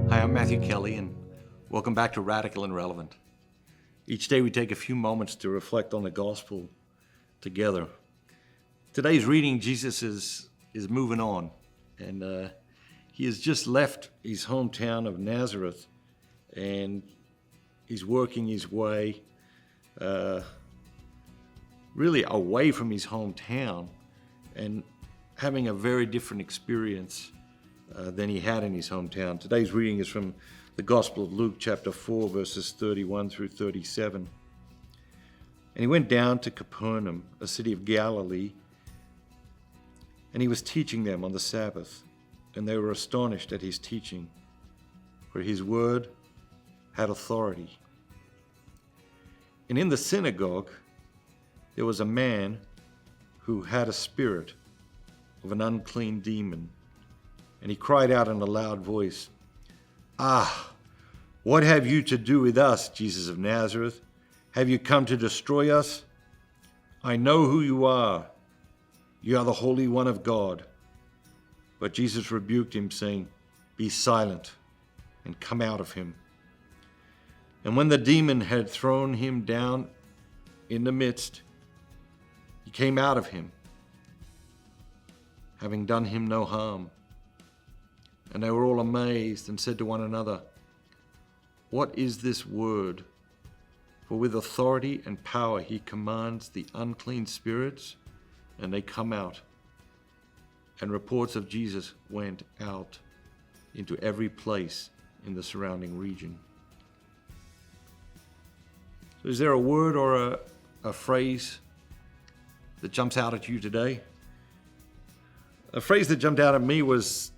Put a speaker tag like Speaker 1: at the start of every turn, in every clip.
Speaker 1: Hi, I'm Matthew Kelly, and welcome back to Radical and Relevant. Each day we take a few moments to reflect on the gospel together. Today's reading, Jesus is moving on, and he has just left his hometown of Nazareth, and he's working his way really away from his hometown and having a very different experience than he had in his hometown. Today's reading is from the Gospel of Luke, chapter 4, verses 31 through 37. And he went down to Capernaum, a city of Galilee, and he was teaching them on the Sabbath. And they were astonished at his teaching, for his word had authority. And in the synagogue there was a man who had a spirit of an unclean demon. And he cried out in a loud voice, "Ah, what have you to do with us, Jesus of Nazareth? Have you come to destroy us? I know who you are. You are the Holy One of God." But Jesus rebuked him, saying, "Be silent and come out of him." And when the demon had thrown him down in the midst, he came out of him, having done him no harm. And they were all amazed and said to one another, "What is this word? For with authority and power he commands the unclean spirits, and they come out." And reports of Jesus went out into every place in the surrounding region. So is there a word or a phrase that jumps out at you today? A phrase that jumped out at me was,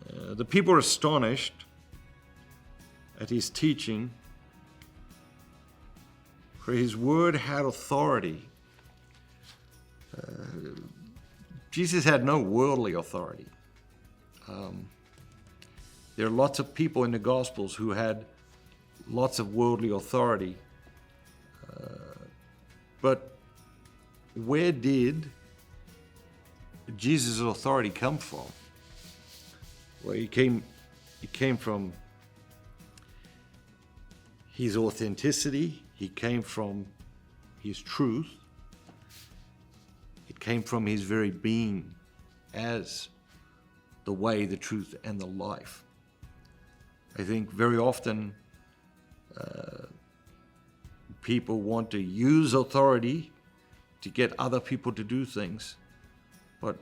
Speaker 1: the people were astonished at his teaching, for his word had authority. Jesus had no worldly authority. There are lots of people in the Gospels who had lots of worldly authority. But where did Jesus' authority come from? Well, it came from his authenticity. He came from his truth. It came from his very being as the way, the truth, and the life. I think very often people want to use authority to get other people to do things, but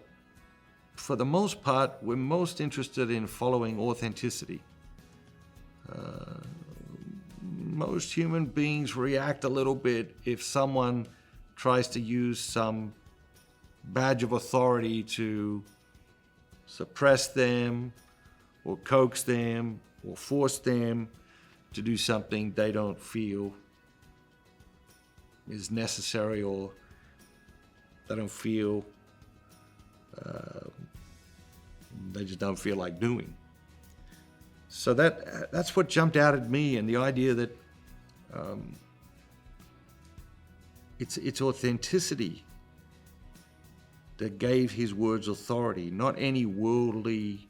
Speaker 1: for the most part, we're most interested in following authenticity. Most human beings react a little bit if someone tries to use some badge of authority to suppress them or coax them or force them to do something they don't feel is necessary, or they don't feel they just don't feel like doing. So that's what jumped out at me, and the idea that it's authenticity that gave his words authority, not any worldly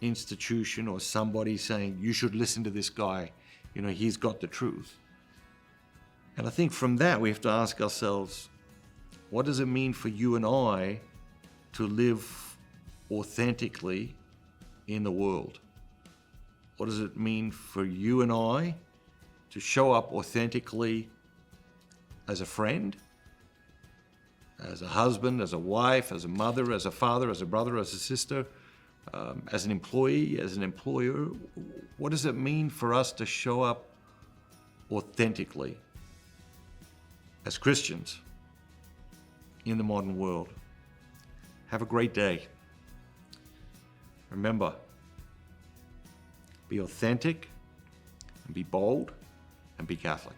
Speaker 1: institution or somebody saying, "You should listen to this guy, he's got the truth." And I think from that we have to ask ourselves, what does it mean for you and I to live authentically in the world? What does it mean for you and I to show up authentically as a friend, as a husband, as a wife, as a mother, as a father, as a brother, as a sister, as an employee, as an employer? What does it mean for us to show up authentically as Christians in the modern world? Have a great day. Remember, be authentic and be bold and be Catholic.